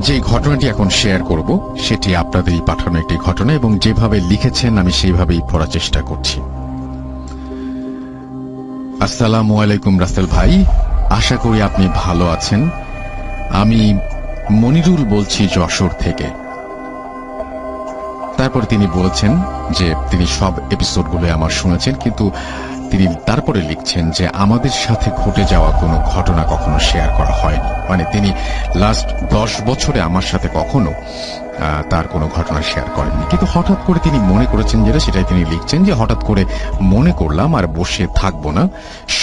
যে ঘটনাটি এখন শেয়ার করব সেটি আপনাদেরই পাঠানো একটি ঘটনা, এবং যেভাবে লিখেছেন আমি সেইভাবেই পড়ার চেষ্টা করছি। আসসালামু আলাইকুম রাসেল ভাই, আশা করি আপনি ভালো আছেন। আমি মনিরুল বলছি যশোর থেকে। তারপর তিনি বলেছেন যে তিনি সব এপিসোডগুলো আমার শুনেছেন, কিন্তু তিনি তারপরে লিখছেন যে আমাদের সাথে ঘটে যাওয়া কোনো ঘটনা কখনো শেয়ার করা হয়নি। মানে তিনি লাস্ট 10 বছরে আমার সাথে কখনো তার কোনো ঘটনা শেয়ার করেননি, কিন্তু হঠাৎ করে তিনি মনে করেছেন যেটা, সেটাই তিনি লিখছেন যে হঠাৎ করে মনে করলাম আর বসে থাকবো না,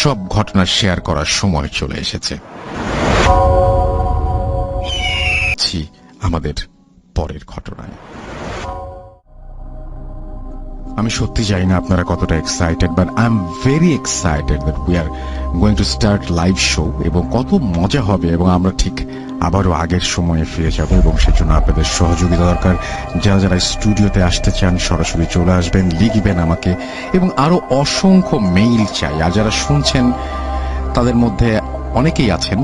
সব ঘটনা শেয়ার করার সময় চলে এসেছে। আমাদের পরের ঘটনায় আমি সত্যি জানি না আপনারা কতটা excited, but I am very excited that we are going to start live show, এবং কত মজা হবে, এবং আমরা ঠিক আবারও আগের সময়ে ফিরে যাব, এবং সেজন্য আপনাদের সহযোগিতা দরকার। যারা যারা স্টুডিওতে আসতে চান সরাসরি চলে আসবেন, লিখবেন আমাকে, এবং আরো অসংখ্য মেইল চাই। আর যারা শুনছেন তাদের মধ্যে অনেকেই আছেন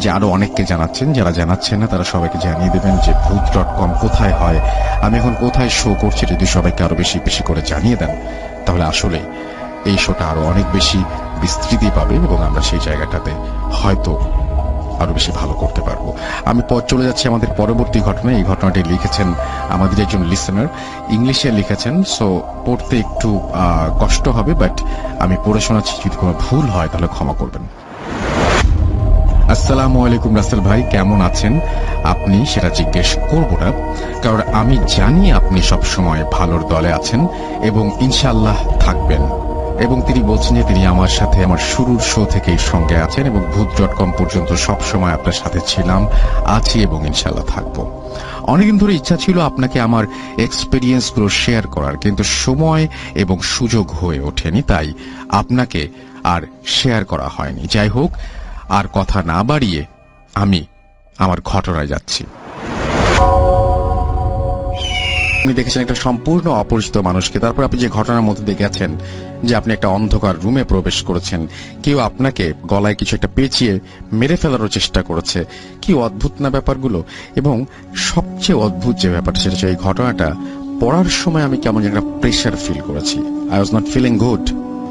যে আরো অনেককে জানাচ্ছেন, যারা জানাচ্ছেন না তারা সবাইকে জানিয়ে দেবেন যে ভূত.com কোথায় হয়, আমি এখন কোথায় শো করছি। যদি সবাইকে আরো বেশি বেশি করে জানিয়ে দেন তাহলে আসলে এই শোটা আরো অনেক বেশি বিস্তৃতি পাবে, এবং আমরা সেই জায়গাটাতে হয়তো আরো বেশি ভালো করতে পারবো। আমি চলে যাচ্ছি আমাদের পরবর্তী ঘটনা। এই ঘটনাটি লিখেছেন আমাদের একজন লিসেনার, ইংলিশে লিখেছেন, সো পড়তে একটু কষ্ট হবে, বাট আমি পড়ে শোনাচ্ছি। যদি কোনো ভুল হয় তাহলে ক্ষমা করবেন। আসসালামু আলাইকুম রাসেল ভাই, কেমন আছেন আপনি সেটা জিজ্ঞেস করব না, কারণ আমি জানি আপনি সব সময় ভালোর দলে আছেন এবং ইনশাআল্লাহ থাকবেন। এবং তিনি বলছেন যে তিনি আমার সাথে আমার শুরুর শো থেকেই সঙ্গে আছেন, এবং ভূত.com পর্যন্ত সব সময় আপনার সাথে ছিলাম, আছি, এবং ইনশাআল্লাহ থাকবো। অনেকদিন ধরে ইচ্ছা ছিল আপনাকে আমার এক্সপেরিয়েন্স গুলো শেয়ার করার, কিন্তু সময় এবং সুযোগ হয়ে ওঠেনি, তাই আপনাকে আর শেয়ার করা হয়নি। যাই হোক, আর কথা না বাড়িয়ে আমি আমার ঘটনায় যাচ্ছি। আপনি দেখেছেন একটা সম্পূর্ণ অপরিচিত মানুষকে, তারপর আপনি যে ঘটনার মধ্যে দেখেছেন যে আপনি একটা অন্ধকার রুমে প্রবেশ করেছেন, কেউ আপনাকে গলায় কিছু একটা পেঁচিয়ে মেরে ফেলারও চেষ্টা করেছে। কি অদ্ভুত না ব্যাপারগুলো। এবং সবচেয়ে অদ্ভুত যে ব্যাপারটা সেটা হচ্ছে এই ঘটনাটা পড়ার সময় আমি কেমন একটা প্রেশার ফিল করেছি। I was not feeling good.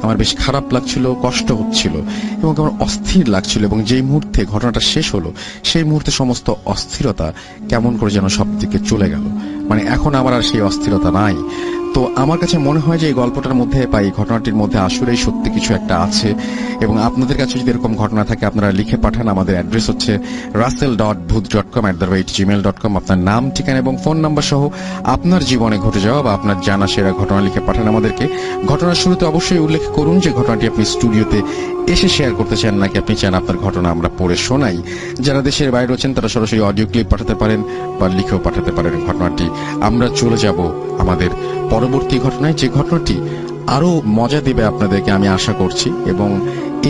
আমার বেশ খারাপ লাগছিল, কষ্ট হচ্ছিল, এবং আমার অস্থির লাগছিল। এবং যেই মুহূর্তে ঘটনাটা শেষ হলো সেই মুহূর্তে সমস্ত অস্থিরতা কেমন করে যেন সব দিকে চলে গেল। মানে এখন আমার আর সেই অস্থিরতা নাই। তো আমার কাছে মনে হয় যে এই গল্পটার মধ্যে বা এই ঘটনাটির মধ্যে আসলেই সত্যি কিছু একটা আছে। এবং আপনাদের কাছে যদি এরকম ঘটনা থাকে আপনারা লিখে পাঠান। আমাদের অ্যাড্রেস হচ্ছে russell.booth.com@gmail.com। আপনার নাম, ঠিকানা এবং ফোন নাম্বার সহ আপনার জীবনে ঘটে যাওয়া বা আপনার জানা সেরা ঘটনা লিখে পাঠান আমাদেরকে। ঘটনার শুরুতে অবশ্যই উল্লেখ করুন যে ঘটনাটি আপনি স্টুডিওতে এসে শেয়ার করতে চান, নাকি আপনি চান আপনার ঘটনা আমরা পড়ে শোনাই। যারা দেশের বাইরে রয়েছেন তারা সরাসরি অডিও ক্লিপ পাঠাতে পারেন বা লিখেও পাঠাতে পারেন ঘটনাটি। আমরা চলে যাব আমাদের পরবর্তী ঘটনায়, যে ঘটনাটি আরো মজা দেবে আপনাদেরকে আমি আশা করছি। এবং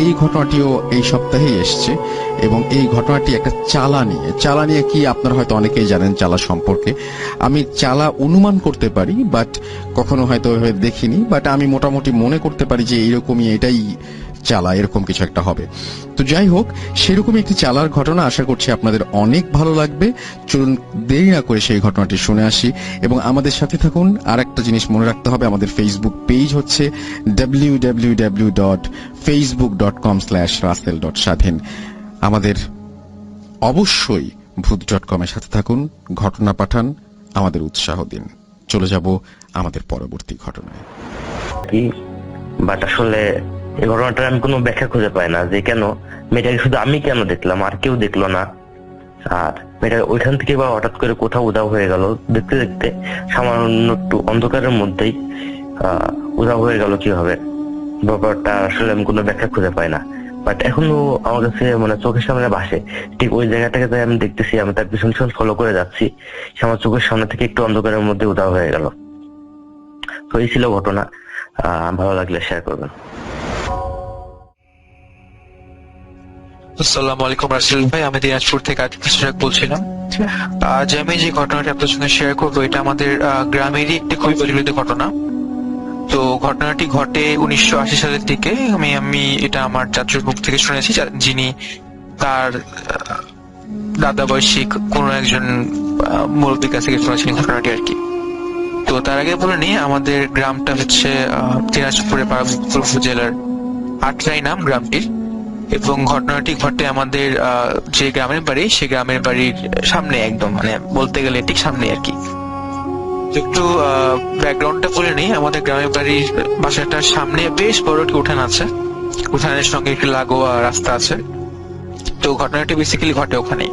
এই ঘটনাটিও এই সপ্তাহেই এসছে, এবং এই ঘটনাটি একটা চালা নিয়ে কি আপনারা হয়তো অনেকেই জানেন চালা সম্পর্কে। আমি চালা অনুমান করতে পারি, বাট কখনো হয়তো দেখিনি, বাট আমি মোটামুটি মনে করতে পারি যে এইরকমই, এটাই চালা, এরকম কিছু একটা হবে। তো যাই হোক, সেরকম একটি চালার ঘটনা আশা করছি আপনাদের অনেক ভালো লাগবে। চলুন দেরি না করে সেই ঘটনাটি শুনে আসি এবং আমাদের সাথে থাকুন। আর একটা জিনিস মনে রাখতে হবে, আমাদের ফেসবুক পেজ হচ্ছে www.facebook.com/russell.স্বাধীন। আমাদের অবশ্যই ভূত.com এর সাথে থাকুন, ঘটনা পাঠান, আমাদের উৎসাহ দিন। চলে যাব আমাদের পরবর্তী ঘটনায়। বাট আসলে এই ঘটনাটার আমি কোনো ব্যাখ্যা খুঁজে পাই না যে কেন মেয়েটাকে শুধু আমি কেন দেখলাম আর কেউ দেখলো না। আর মেয়েটা ওইখান থেকে বা হঠাৎ করে কোথাও উধাও হয়ে গেল, দেখতে দেখতে সামান্য একটু অন্ধকারের মধ্যেই উধাও হয়ে গেল কিভাবে, ব্যাপারটা আসলে আমি কোনো ব্যাখ্যা খুঁজে পাই না। বাট এখনো আমার কাছে মানে চোখের সামনে ভাসে, ঠিক ওই জায়গাটাকে আমি দেখতেছি, আমি তার পিছন পিছন ফলো করে যাচ্ছি, সে আমার চোখের সামনে থেকে একটু অন্ধকারের মধ্যে উধাও হয়ে গেল। তো এই ছিল ঘটনা। ভালো লাগলে শেয়ার করবেন। আসসালামু আলাইকুম রাসেল ভাই, আমি দিনাজপুর থেকে আতিক বলছিলাম। আজ আমি যে ঘটনাটি আপনার সঙ্গে শেয়ার করবো এটা আমাদের গ্রামেরই একটি খুবই প্রচলিত ঘটনা। তো ঘটনাটি ঘটে 1980 সালের দিকে। আমি এটা আমার চাচুর মুখ থেকে শুনেছি, যিনি তার দাদা বয়সী কোনো একজন মুরব্বীর কাছ থেকে শুনেছিলেন ঘটনাটি আর কি। তো তার আগে বলে নিই, আমাদের গ্রামটা হচ্ছে দিনাজপুরের পার্বতীপুর উপজেলার আটরাই নাম গ্রামটির, এবং ঘটনাটি ঘটে আমাদের যে গ্রামের বাড়ি, সেই গ্রামের বাড়ির সামনে, একদম মানে বলতে গেলে ঠিক সামনে আর কি। একটু ব্যাকগ্রাউন্ডটা বলে নিই, আমাদের গ্রামের বাড়ির বাসাটার সামনে বেশ বড় একটি উঠান আছে, উঠানের সঙ্গে একটি লাগোয়া রাস্তা আছে। তো ঘটনাটি বেসিক্যালি ঘটে ওখানে।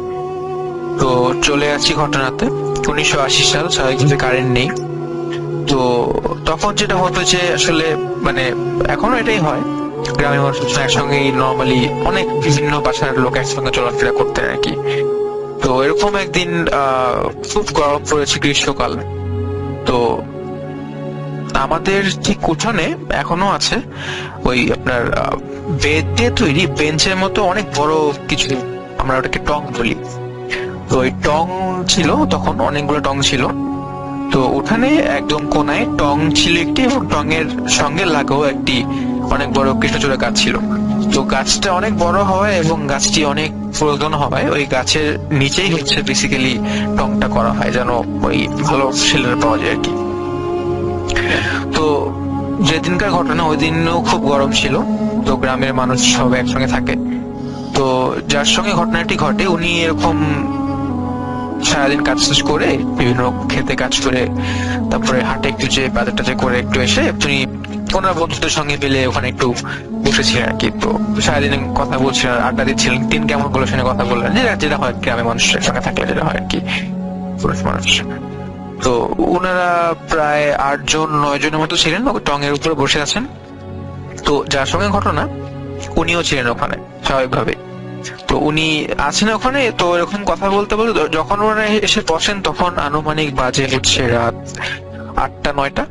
তো চলে আসছি ঘটনাতে। 1980 সাল, স্বাভাবিকভাবে কারেন্ট নেই। তো তখন যেটা হতো যে আসলে মানে এখনো এটাই হয়, গ্রামের মানুষ একসঙ্গে নর্মালি অনেক বিভিন্ন বাসার লোক একসঙ্গে চলাফেরা করতেন আর কি। তো এরকম একদিন খুব গরম পড়েছে, গ্রীষ্মকাল। তো আমাদের ঠিক উঠানে এখনো আছে ওই আপনার বেত দিয়ে তৈরি বেঞ্চের মতো অনেক বড় কিছু, আমরা ওটাকে টং বলি। তো ওই টং ছিল, তখন অনেকগুলো টং ছিল। তো উঠানে একদম কোনায় টং ছিল একটি, এবং টং এর সঙ্গে লাগাও একটি অনেক বড় কৃষ্ণচূড়া গাছ ছিল। তো গাছটা অনেক বড় হওয়ায় এবং গাছটি অনেক পুরাতন হওয়ায় ওই গাছের নিচেই হচ্ছে বেসিক্যালি টংটা করা হয়, যেন ওই ভালো শেল্টার পাওয়া যায় আর কি। তো যেদিনকার ঘটনা, ওই দিনও খুব গরম ছিল। তো গ্রামের মানুষ সব একসঙ্গে থাকে। তো যার সঙ্গে ঘটনাটি ঘটে উনি এরকম সারাদিন কাজ টাজ করে, বিভিন্ন খেতে কাজ করে, তারপরে হাটে একটু যে বাজার টাজার করে একটু এসে তিনি ওনার বন্ধুদের সঙ্গে মিলে ওখানে একটু বসেছিলেন আর কি। তো সারাদিন কথা বলছিলেন, আড্ডা দিচ্ছিলেন, দিন কেমন গুলো শুনে কথা বললেন, যেটা যেটা হয় গ্রামের মানুষের সঙ্গে থাকলে যেটা হয় আর কি, পুরুষ মানুষ। তো ওনারা প্রায় 8 জন 9 জনের মতো ছিলেন, টং এর উপরে বসে আছেন। তো যার সঙ্গে ঘটনা উনিও ছিলেন ওখানে স্বাভাবিকভাবে। তো উনি আছেন ওখানে। তো এরকম কথা বলতে বলতে যখন ওনারা এসে বসেন, তখন আনুমানিক বাজে হচ্ছে রাত 8টা 9টা।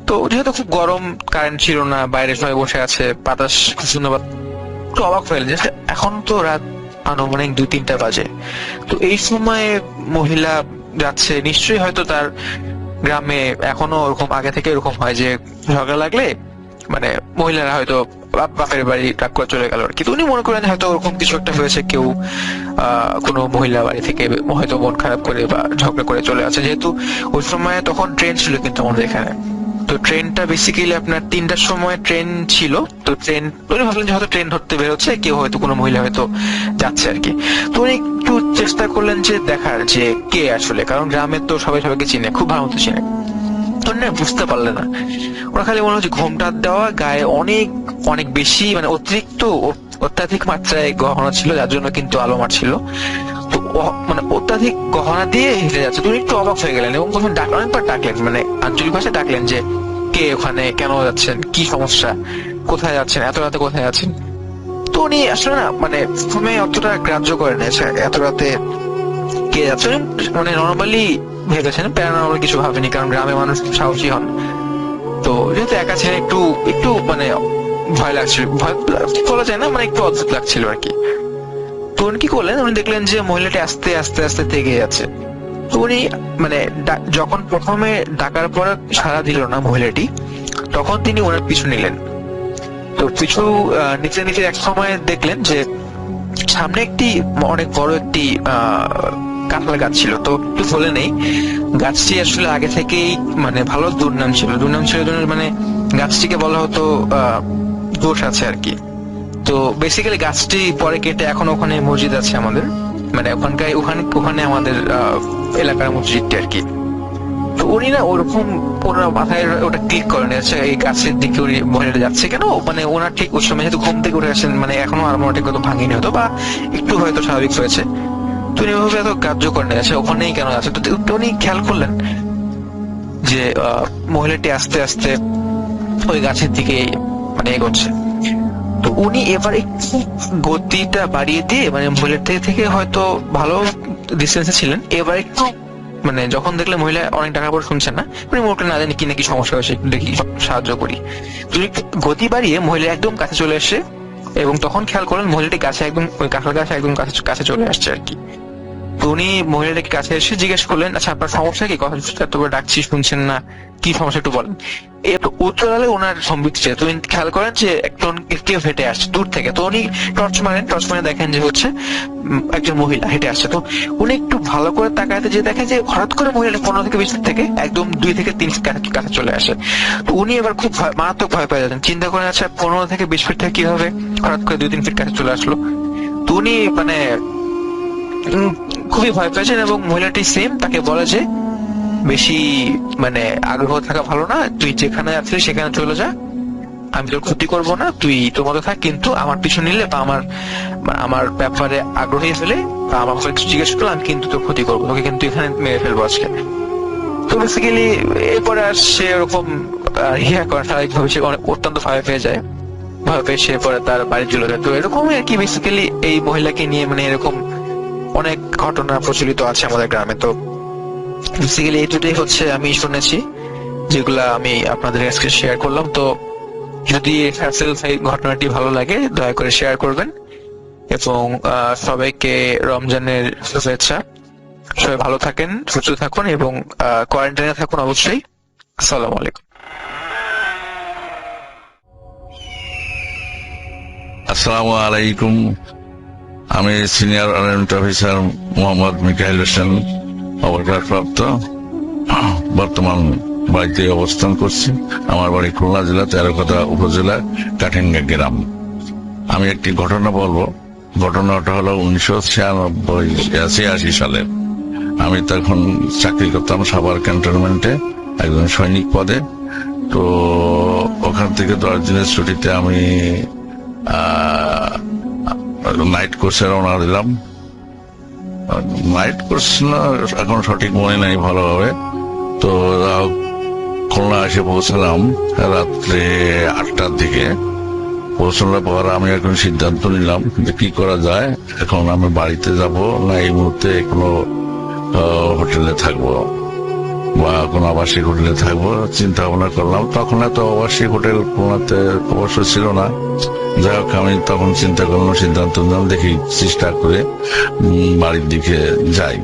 তো যেহেতু খুব গরম, কারেন্ট ছিল না, বাইরে সবাই বসে আছে, বাতাস খুব সুন্দর, একটু অবাক হয়ে গেলেন যে এখন তো রাত আনুমানিক 2-3টা বাজে। তো এই সময় মহিলা যাচ্ছে, নিশ্চয়ই হয়তো তার গ্রামে এখনো ওরকম আগে থেকে এরকম হয় যে ঝগড়া লাগলে মানে মহিলারা হয়তো বাপের বাড়ি ডাক করে চলে গেল আর কি। তো উনি মনে করেন হয়তো ওরকম কিছু একটা হয়েছে, কেউ কোনো মহিলা বাড়ি থেকে হয়তো মন খারাপ করে বা ঝগড়া করে চলে আসে। যেহেতু ওই সময় তখন ট্রেন ছিল কিন্তু আমাদের এখানে। তো ট্রেনটা বেসিক্যালি আপনার 3টার সময় ট্রেন ছিল। তো ট্রেন উনি ভাবলেন যে হয়তো ট্রেন ধরতে বেরোচ্ছে, কেউ হয়তো কোনো মহিলা হয়তো যাচ্ছে আর কি। তো উনি একটু চেষ্টা করলেন যে দেখার যে কে আসলে, কারণ গ্রামের তো সবাই সবাইকে চিনে, খুব ভালো মতো চিনে। তো না, বুঝতে পারলে না, ওরা খালি মনে হচ্ছে ঘোমটা দেওয়া, গায়ে অনেক অনেক বেশি মানে অতিরিক্ত অত্যাধিক মাত্রায় গহনা ছিল, যার জন্য কিন্তু আলো মারছিল। তো মানে অত্যাধিক গহনা দিয়ে হেঁটে যাচ্ছে। তুমি একটু অবাক হয়ে গেলেন এবং প্রথমে অনেকবার ডাকলেন, মানে আঞ্চলিক ভাষায় ডাকলেন যে কে ওখানে, কেন যাচ্ছেন, কি সমস্যা, কোথায় যাচ্ছেন, এত রাতে কোথায় যাচ্ছেন। তো উনি আসলে না মানে প্রথমে অতটা গ্রাহ্য করেন এত রাতে কে যাচ্ছে। মানে নর্মালি ভেবেছেন, প্যারানর্মাল কিছু ভাবেনি, কারণ গ্রামের মানুষ সাহসী হন। তো যেহেতু একা ছিলেন, একটু একটু মানে ভয় লাগছিল, ভয় বলা যায় না, মানে একটু অদ্ভুত লাগছিল আর কি। তো উনি কি করলেন, উনি দেখলেন যে মহিলাটি আস্তে আস্তে আস্তে থেকে যাচ্ছে। তো উনি মানে যখন প্রথমে ডাকার পর সাড়া দিল না মহিলাটি, তখন তিনি ওনার পিছু নিলেন। তো পিছু নিচে নিচে এক সময় দেখলেন যে সামনে একটি অনেক বড় একটি কাঁঠাল গাছ ছিল। তো একটু বলে নেই, গাছটি আসলে আগে থেকেই মানে ভালো দুর্নাম ছিল মানে গাছটিকে বলা হতো দোষ আছে আর কি। তো বেসিক্যালি গাছটি পরে কেটে এখন ওখানে মসজিদ আছে আমাদের, মানে ওখানে আমাদের এলাকার মসজিদটি আর কি। তো উনি না ওরকম ওনার মাথায় ওটা ক্লিক করেন, আচ্ছা এই গাছের দিকে উনি মহিলাটা যাচ্ছে কেন, মানে ওনার ঠিক ওই সময় যেহেতু ঘুম থেকে উঠে আসেন, মানে এখনো আর মনে ঠিক কত ভাঙিনি হতো বা একটু হয়তো স্বাভাবিক হয়েছে। তো উনি ওইভাবে এত গ্রাহ্য করেন, আচ্ছা ওখানেই কেন আছে। তো উনি খেয়াল করলেন যে মহিলাটি আস্তে আস্তে ওই গাছের দিকে মানে এগোচ্ছে। তো উনি এবার একটু গতিটা বাড়িয়ে দিয়ে, মানে মহিলার থেকে হয়তো ভালো ডিস্টেন্সে ছিলেন, এবার একটু মানে যখন দেখলে মহিলা অনেক টাকা পর শুনছেন না, উনি মোটে না জানি কি নাকি সমস্যা হয়েছে, একটু দেখি সাহায্য করি। তুমি একটু গতি বাড়িয়ে মহিলা একদম কাছে চলে আসে, এবং তখন খেয়াল করলেন মহিলাটি গাছে একদম ওই কাঁঠাল গাছে একদম কাছে চলে আসছে আর কি। তো উনি মহিলাটাকে কাছে এসে জিজ্ঞেস করলেন, আচ্ছা আপনার সমস্যা কি, কথা এত করে ডাকছি শুনছেন না, কি সমস্যা একটু বলেন। একটু উত্তরালে ওনার সম্বিত ছিল, তো উনি খেয়াল করেন যে কেউ হেঁটে আসছে দূর থেকে। তো উনি টর্চ মারে দেখেন যে হচ্ছে একজন মহিলা হেঁটে আসছে। তো উনি একটু ভালো করে তাকাতে যে দেখেন যে হঠাৎ করে মহিলাটা 15 থেকে 20 ফিট থেকে একদম 2 থেকে 3 ফিট কাছে চলে আসে। তো উনি এবার খুব মারাত্মক ভয় পেয়ে যাচ্ছেন, চিন্তা করেন আচ্ছা 15 থেকে 20 ফিট থেকে কিভাবে হঠাৎ করে 2-3 ফিট কাছে চলে আসলো। তো উনি মানে খুবই ভয় পেয়েছেন এবং মহিলাটি সেম তাকে বলে যে বেশি মানে আগ্রহ থাকা ভালো না, তুই যেখানে আছিস সেখানে চলে যা, আমি তোর ক্ষতি করবো না, তুই তোর মতো থাক, কিন্তু আমার পিছু নিলে বা আমার ব্যাপারে আগ্রহী হলে বা আমার কিছু জিজ্ঞেস করলে আমি কিন্তু তোর ক্ষতি করবো, তোকে কিন্তু এখানে মেরে ফেলবো আজকে। তো বেসিক্যালি এরপরে আর সে এরকম ইয়া করে স্বাভাবিকভাবে সে অত্যন্ত ভয় পেয়ে যায়, ভয় পেয়ে সে পরে তার বাড়ি চলে যায়। তো এরকমই আর কি বেসিক্যালি এই মহিলাকে নিয়ে মানে এরকম অনেক ঘটনা প্রচলিত আছে আমাদের গ্রামে। তো বেসিক্যালি এই দুটোই হচ্ছে আমি শুনেছি, যেগুলা আমি আপনাদের কাছে শেয়ার করলাম। তো যদি ফ্যাসেল ঘটনাটি ভালো লাগে দয়া করে শেয়ার করবেন এবং সবাইকে রমজানের শুভেচ্ছা। সবাই ভালো থাকেন, সুস্থ থাকুন এবং কোয়ারেন্টাইনে থাকুন অবশ্যই। আসসালামু আলাইকুম। আসসালামু আলাইকুম। আমি senior army officer Mohammad Mikail Hossain, অবসরপ্রাপ্ত। বর্তমান বাড়িতে অবস্থান করছি। আমার বাড়ি খুলনা জেলা তেরোকথা উপজেলা কাঠিঙ্গা গ্রাম। আমি একটি ঘটনা বলবো। ঘটনাটা হলো 1986 সালে। আমি তখন চাকরি করতাম সাভার ক্যান্টনমেন্টে একজন সৈনিক পদে। তো ওখান থেকে 10 দিনের ছুটিতে আমি নাইট কোর্সে রওনা দিলাম। নাইট কোর্স না এখন সঠিক মনে নাই ভালোভাবে। তো খুলনা এসে পৌঁছালাম রাত্রে 8টার দিকে। পৌঁছানোর পর আমি এখন সিদ্ধান্ত নিলাম যে কি করা যায়, এখন আমি বাড়িতে যাব না এই মুহূর্তে কোনো হোটেলে থাকবো বা কোনো আবাসিক হোটেলে থাকবো, চিন্তা ভাবনা করলাম। তখন এত আবাসিক হোটেল খুলনাতে অবশ্য ছিল না। যাই হোক, আমি তখন চিন্তা করলাম, সিদ্ধান্ত নিলাম দেখি চেষ্টা করে বাড়ির দিকে যাই।